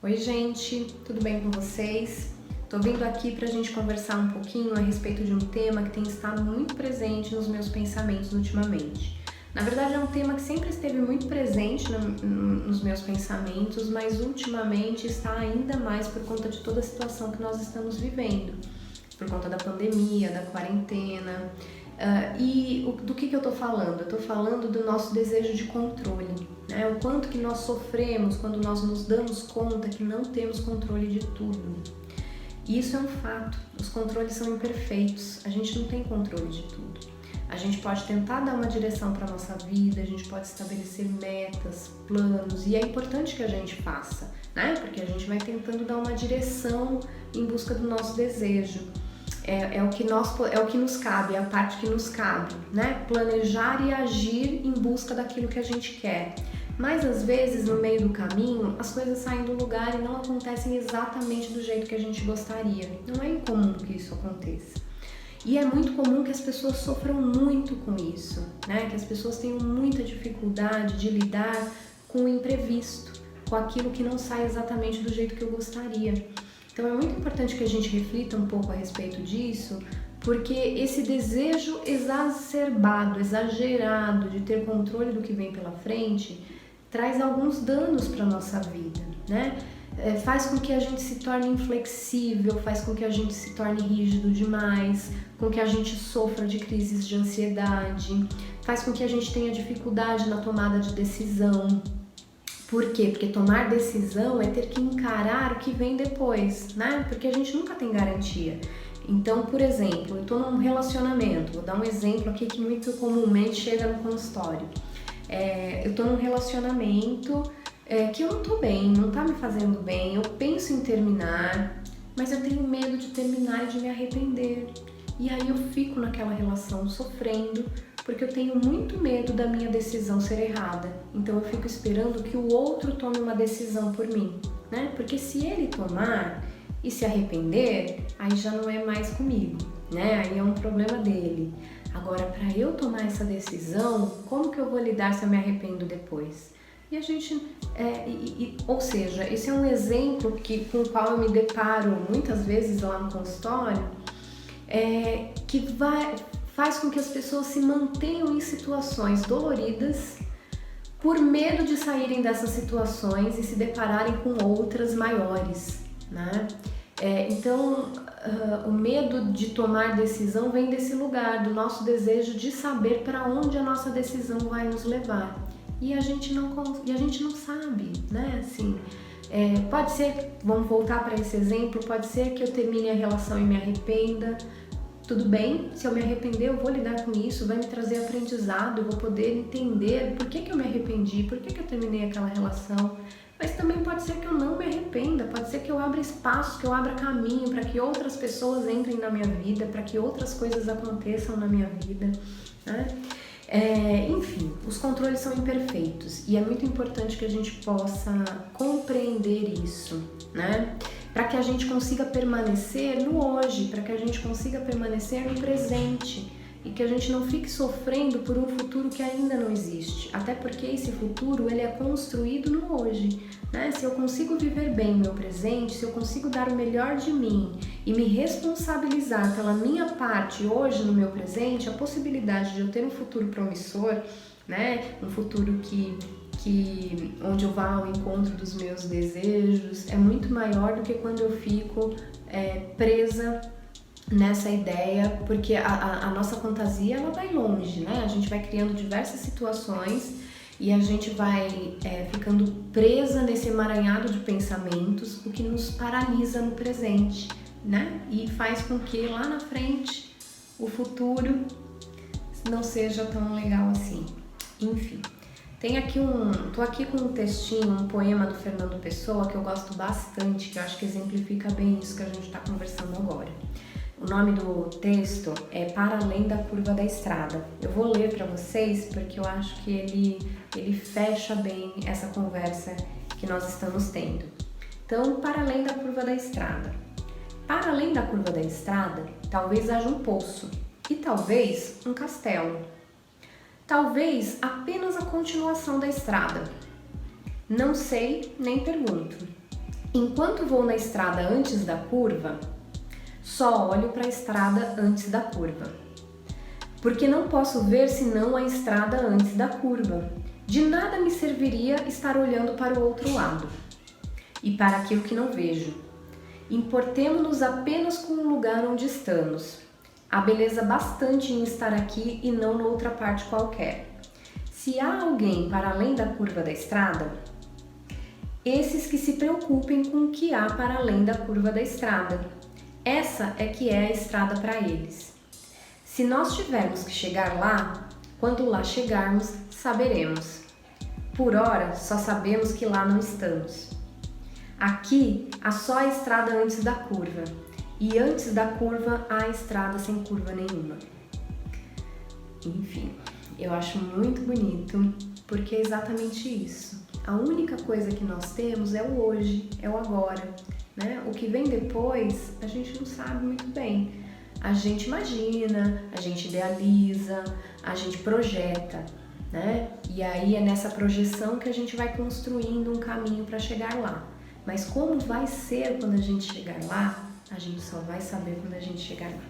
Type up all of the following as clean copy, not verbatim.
Oi gente, tudo bem com vocês? Tô vindo aqui pra gente conversar um pouquinho a respeito de um tema que tem estado muito presente nos meus pensamentos ultimamente. Na verdade é um tema que sempre esteve muito presente nos meus pensamentos, mas ultimamente está ainda mais por conta de toda a situação que nós estamos vivendo, por conta da pandemia, da quarentena. Do que eu tô falando? Eu tô falando do nosso desejo de controle, né? O quanto que nós sofremos quando nós nos damos conta que não temos controle de tudo. E isso é um fato, os controles são imperfeitos, a gente não tem controle de tudo. A gente pode tentar dar uma direção para a nossa vida, a gente pode estabelecer metas, planos, e é importante que a gente faça, né? Porque a gente vai tentando dar uma direção em busca do nosso desejo. É o que nos cabe, é a parte que nos cabe, né? Planejar e agir em busca daquilo que a gente quer. Mas às vezes, no meio do caminho, as coisas saem do lugar e não acontecem exatamente do jeito que a gente gostaria. Não é incomum que isso aconteça. E é muito comum que as pessoas sofram muito com isso, né? Que as pessoas tenham muita dificuldade de lidar com o imprevisto, com aquilo que não sai exatamente do jeito que eu gostaria. Então é muito importante que a gente reflita um pouco a respeito disso, porque esse desejo exacerbado, exagerado de ter controle do que vem pela frente, traz alguns danos para a nossa vida, né? Faz com que a gente se torne inflexível, faz com que a gente se torne rígido demais, com que a gente sofra de crises de ansiedade, faz com que a gente tenha dificuldade na tomada de decisão. Por quê? Porque tomar decisão é ter que encarar o que vem depois, né? Porque a gente nunca tem garantia. Então, por exemplo, eu tô num relacionamento, vou dar um exemplo aqui que muito comumente chega no consultório. Eu tô num relacionamento que eu não tô bem, não tá me fazendo bem, eu penso em terminar, mas eu tenho medo de terminar e de me arrepender. E aí eu fico naquela relação sofrendo, porque eu tenho muito medo da minha decisão ser errada. Então eu fico esperando que o outro tome uma decisão por mim, né? Porque se ele tomar e se arrepender, aí já não é mais comigo, né? Aí é um problema dele. Agora, para eu tomar essa decisão, como que eu vou lidar se eu me arrependo depois? E a gente, ou seja, esse é um exemplo com o qual eu me deparo muitas vezes lá no consultório, faz com que as pessoas se mantenham em situações doloridas por medo de saírem dessas situações e se depararem com outras maiores, né? Então, o medo de tomar decisão vem desse lugar, do nosso desejo de saber para onde a nossa decisão vai nos levar. E a gente não sabe, né? Assim, pode ser, vamos voltar para esse exemplo, pode ser que eu termine a relação e me arrependa. Tudo bem, se eu me arrepender, eu vou lidar com isso, vai me trazer aprendizado, eu vou poder entender por que eu me arrependi, por que eu terminei aquela relação. Mas também pode ser que eu não me arrependa, pode ser que eu abra espaço, que eu abra caminho para que outras pessoas entrem na minha vida, para que outras coisas aconteçam na minha vida, né? Enfim, os controles são imperfeitos e é muito importante que a gente possa compreender isso, né? Para que a gente consiga permanecer no hoje, para que a gente consiga permanecer no presente e que a gente não fique sofrendo por um futuro que ainda não existe. Até porque esse futuro ele é construído no hoje, né? Se eu consigo viver bem o meu presente, se eu consigo dar o melhor de mim e me responsabilizar pela minha parte hoje no meu presente, a possibilidade de eu ter um futuro promissor, né? Um futuro onde eu vá ao encontro dos meus desejos é muito maior do que quando eu fico presa nessa ideia, porque a nossa fantasia ela vai longe, né? A gente vai criando diversas situações e a gente vai ficando presa nesse emaranhado de pensamentos, o que nos paralisa no presente, né? E faz com que lá na frente o futuro não seja tão legal assim. Enfim. Tô aqui com um textinho, um poema do Fernando Pessoa que eu gosto bastante, que eu acho que exemplifica bem isso que a gente está conversando agora. O nome do texto é Para Além da Curva da Estrada. Eu vou ler para vocês porque eu acho que ele fecha bem essa conversa que nós estamos tendo. Então, para além da curva da estrada. Para além da curva da estrada, talvez haja um poço e talvez um castelo. Talvez apenas a continuação da estrada. Não sei nem pergunto. Enquanto vou na estrada antes da curva, só olho para a estrada antes da curva, porque não posso ver senão a estrada antes da curva. De nada me serviria estar olhando para o outro lado e para aquilo que não vejo. Importemo-nos apenas com o lugar onde estamos. Há beleza bastante em estar aqui e não noutra parte qualquer. Se há alguém para além da curva da estrada, esses que se preocupem com o que há para além da curva da estrada. Essa é que é a estrada para eles. Se nós tivermos que chegar lá, quando lá chegarmos, saberemos. Por ora, só sabemos que lá não estamos. Aqui há só a estrada antes da curva, e antes da curva há a estrada sem curva nenhuma. Enfim, eu acho muito bonito, porque é exatamente isso. A única coisa que nós temos é o hoje, é o agora, né? O que vem depois, a gente não sabe muito bem. A gente imagina, a gente idealiza, a gente projeta, né? E aí é nessa projeção que a gente vai construindo um caminho para chegar lá. Mas como vai ser quando a gente chegar lá, a gente só vai saber quando a gente chegar lá.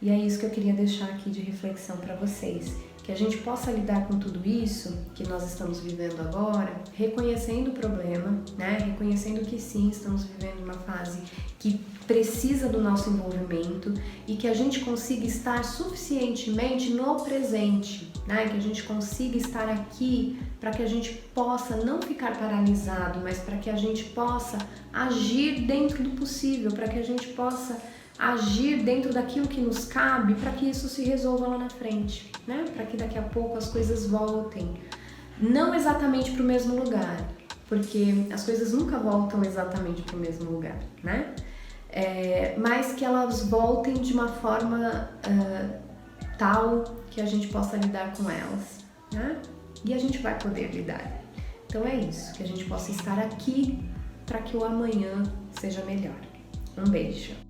E é isso que eu queria deixar aqui de reflexão para vocês. Que a gente possa lidar com tudo isso que nós estamos vivendo agora, reconhecendo o problema, né? Reconhecendo que sim, estamos vivendo uma fase que precisa do nosso envolvimento e que a gente consiga estar suficientemente no presente, né? Que a gente consiga estar aqui para que a gente possa não ficar paralisado, mas para que a gente possa agir dentro do possível, para que a gente possa agir dentro daquilo que nos cabe para que isso se resolva lá na frente, né? Para que daqui a pouco as coisas voltem, não exatamente para o mesmo lugar, porque as coisas nunca voltam exatamente para o mesmo lugar, né? Mas que elas voltem de uma forma tal que a gente possa lidar com elas, né? E a gente vai poder lidar. Então é isso, que a gente possa estar aqui para que o amanhã seja melhor. Um beijo!